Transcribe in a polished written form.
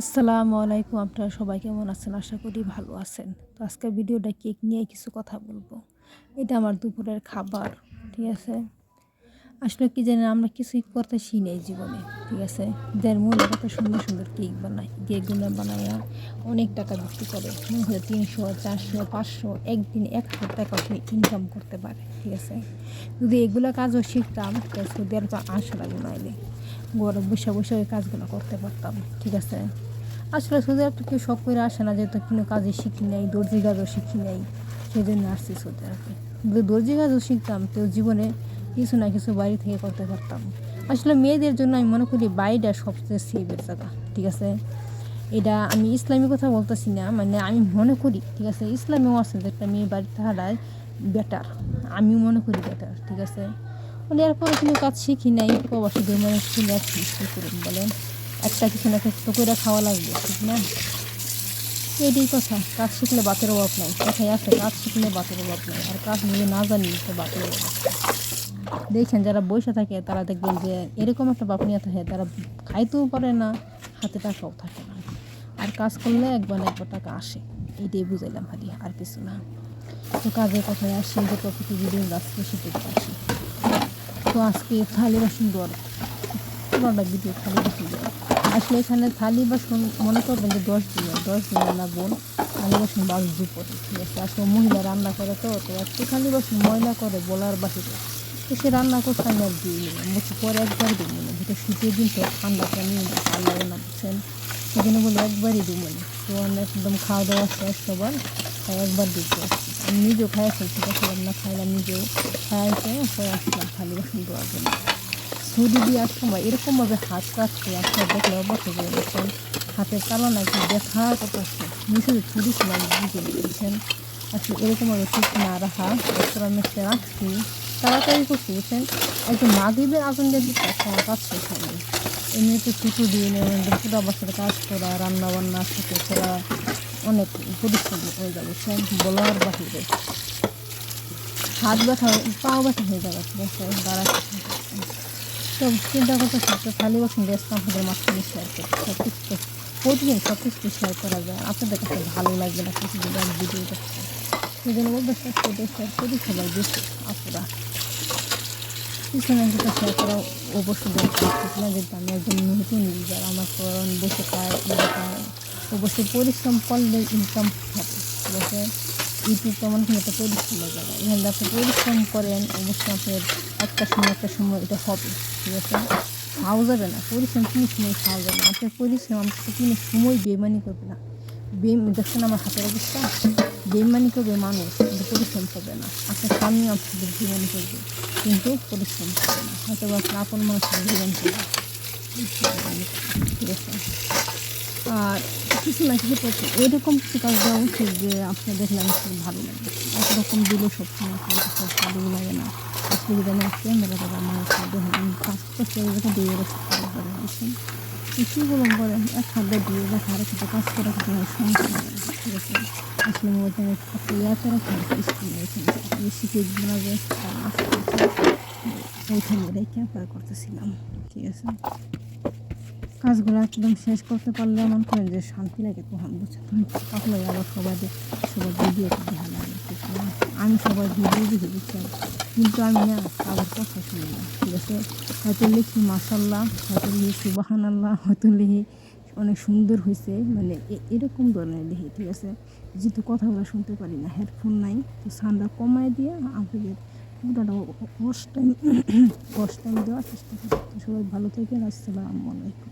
আসসালামু আলাইকুম। আপনারা সবাই কেমন আছেন? আশা করি ভালো আছেন। তো আজকের ভিডিওটা কেক নিয়ে কিছু কথা বলবো। এটা আমার দুপুরের খাবার। ঠিক আছে? আসলে কি জানেন আমরা কিছুই করতেছি না এই জীবনে। ঠিক আছে? যার মূল্য কত সুন্দর, সুন্দর কেক বানায়। কেকগুলো বানাইয়া অনেক টাকা বিক্রি করে। মনে হয় ৩০০, ৪০০, ৫০০ একদিনে ৳১,০০০ সে ইনকাম করতে পারে। ঠিক আছে? যদি এগুলা কাজও শিখতাম তাহলে সৌদি আরবে আসা লাগবে নাইলে। ঘরে বইসা, বইসা ওই কাজগুলো করতে পারতাম। ঠিক আছে? আসলে সৌদি আরব তো কেউ শখ করে আসে না, যেহেতু কোনো কাজই শিখি নাই, দর্জি কাজও শিখি নাই, সেজন্য আসছি সৌদি আরবে। যদি দর্জি কাজও শিখতাম তো জীবনে কিছু না কিছু বাইরে থেকে করতে পারতাম। আসলে মেয়েদের জন্য আমি মনে করি বাইরেটা সবচেয়ে সেফের জায়গা। ঠিক আছে? এটা আমি ইসলামী কথা বলতেছি না, মানে আমি মনে করি, ঠিক আছে, ইসলামেও আছে যে একটা মেয়ে বাড়িতে থাকাটাই বেটার। আমি মনে করি বেটার। ঠিক আছে? মানে এরপরে কোনো কাজ শিখি নাই, প্রবাসীদের মানে চলে আসছি, কী করুন বলেন? একটা কিছু না কিছু তো করে খাওয়া লাগবে, ঠিক না? এটাই কথা, কাজ শিখলে বাতের অভাব নাই, কথাই আছে, কাজ শিখলে বাতের অভাব নাই, আর কাজ যদি না জানি তো বাতের অভাব আছে। দেখছেন যারা বসে থাকে তারা দেখবেন যে এরকম একটা বাপ নিয়ে থাকে, তারা খাইতেও পারে না, হাতে টাকাও থাকে না, আর কাজ করলে একবার না একবার টাকা আসে। এটাই বুঝাইলাম খালি, আর কিছু না। তো কাজের কথায় আসি, যে প্রকৃতি ভিডিও আজকে সেটাই আসি। তো আজকে থালি বাসন ধোয়ার পুরোটা ভিডিও থালি বাসন ধোয়া। আসলে এখানে থালি বাসন মনে করবেন যে 10 দিনের না বোন, থালি বাসন বাজু পড়ে। ঠিক আছে? আসলে মহিলা রান্না করে, তো একটু থালি বাসন ময়লা করে বলার বাহিরে। তো সে রান্না করতে আমি আর দিই নি, মুখে পরে একবার দিই মনে, যেটা শীতের দিন তো ঠান্ডাটা নিয়ে পাল্লা না, বুঝছেন? সেই জন্য বলে একবারই দিই মনে। তো একদম খাওয়া দাওয়া শেষ সবার, তাই একবার দিতে আসছি। আমি নিজেও খাইয়াছি, ঠিক আছে, রান্না খাইলাম, নিজেও খাইয়াছে, পরে আসলাম থালি বাসন ধোয়ার জন্য। ছুরি দেওয়ার সময় এরকমভাবে হাত কাটছে, আপনার দেখলে অবাক হয়ে গেছেন। হাতের তালা নাকি ব্যথা করতেছে, নিচে যে ছুরি ছিল আমি বুঝে নিয়েছেন। আসলে এরকমভাবে ঠিক না রাখা, রেস্তোরাঁ মেসে রাখছি, তাড়াতাড়ি করছি, বুঝছেন? একদম মাগরিবের আগুন দিয়ে দিতে আমার কাজ শেষ হয়নি। এমনিতে ছুটি দিয়ে পুরো বাসার কাজ করা, রান্না বান্না সাথে করা অনেক পরিশ্রম হয়ে যাবে, বুঝছেন? বলার বাহিরে হাত ব্যথা, পাও ব্যথা হয়ে যাবে, ঠিক আছে, দাঁড়াতে। তো চিন্তা করতেছি একটা থালি বাসন গ্যাস আপনাদের মাঝখানে শেয়ার করতে, সব কিছু তো প্রতিদিন সব কিছু শেয়ার করা যায়, আপনাদের কাছে ভালো লাগবে না প্রতিদিন এক ভিডিও দেখতে। সেই জন্য বলতে সেটা শেয়ার করি, সবাই দেখে আপনারা কিছু না কিছু শেয়ার করা অবশ্যই দরকার, ঠিক না? যেহেতু আমি একজন নতুন ইউজার, আমার কারণ বসে পায় অবশ্যই পরিশ্রম করলে ইনকাম হবে। ঠিক আছে? ইউটিউব তেমন কিন্তু একটা পরিশ্রমের জায়গা, এখানে আপনি পরিশ্রম করেন অবশ্যই আপনার একটা সময় এটা হবে। ঠিক আছে? খাওয়া যাবে না, পরিশ্রম কোনো সময় খাওয়া যাবে না, আপনার পরিশ্রম আমাকে কোনো সময় বেমানি করবে না। দেখছেন আমার হাতের অবস্থা, বেইমানি করবে মানুষ কিন্তু পরিশ্রম করবে না। আপনার স্বামী আপনাদের বেইমানি করবে কিন্তু পরিশ্রম করবে না, হয়তো আপনার আপন মানুষের বেইমানি করবে। ঠিক আছে? আর কিছু না কিছু করতে এরকম কিছু কাজ দেওয়া উচিত যে আপনার দেখলে আমার ভালো লাগে। একরকম দিলে সবসময় আপনার কাছে ভালো লাগে না। আসলে যদি আমি ক্যামেরা দ্বারা আমার দেখেন আমি কাজ করতে এরকম দিয়ে রেখে বুঝছেন? কী বলুন বলেন, এক হাত দিয়ে দেখা আর এক হাতে কাজ করা কিন্তু আমার সমস্যা হয় না। ঠিক আছে? আসলে মোবাইলটা আমি একটা ইয়াতে রাখি, স্ক্রিনে এখানে শিখে বানাবে ওইখানে রেখে অ্যাপ্লাই করতেছিলাম। ঠিক আছে? কাজগুলো একদম শেষ করতে পারলে মনে করেন যে শান্তি লাগে, তখন বুঝছেন? তাহলে আবার সবার ভিডিও দেখা লাগে, ঠিক না? আমি সবার ভিডিও দেখি, বুঝছেন? কিন্তু আমি না কারোর কথা শুনি না। ঠিক আছে? হয়তো লিখি মাশাল্লাহ, হয়তো লিখি সুবহানাল্লাহ, হয়তো লিখি অনেক সুন্দর হয়েছে, মানে এরকম ধরনের লিখি। ঠিক আছে? যেহেতু কথাগুলো শুনতে পারি না, হেডফোন নাই, তো সাউন্ডটা কমায় দিয়ে আপনাদের পুরোটা ওয়াশ টাইম দেওয়ার চেষ্টা করি। সবাই ভালো থাকেন। আসসালামু আলাইকুম।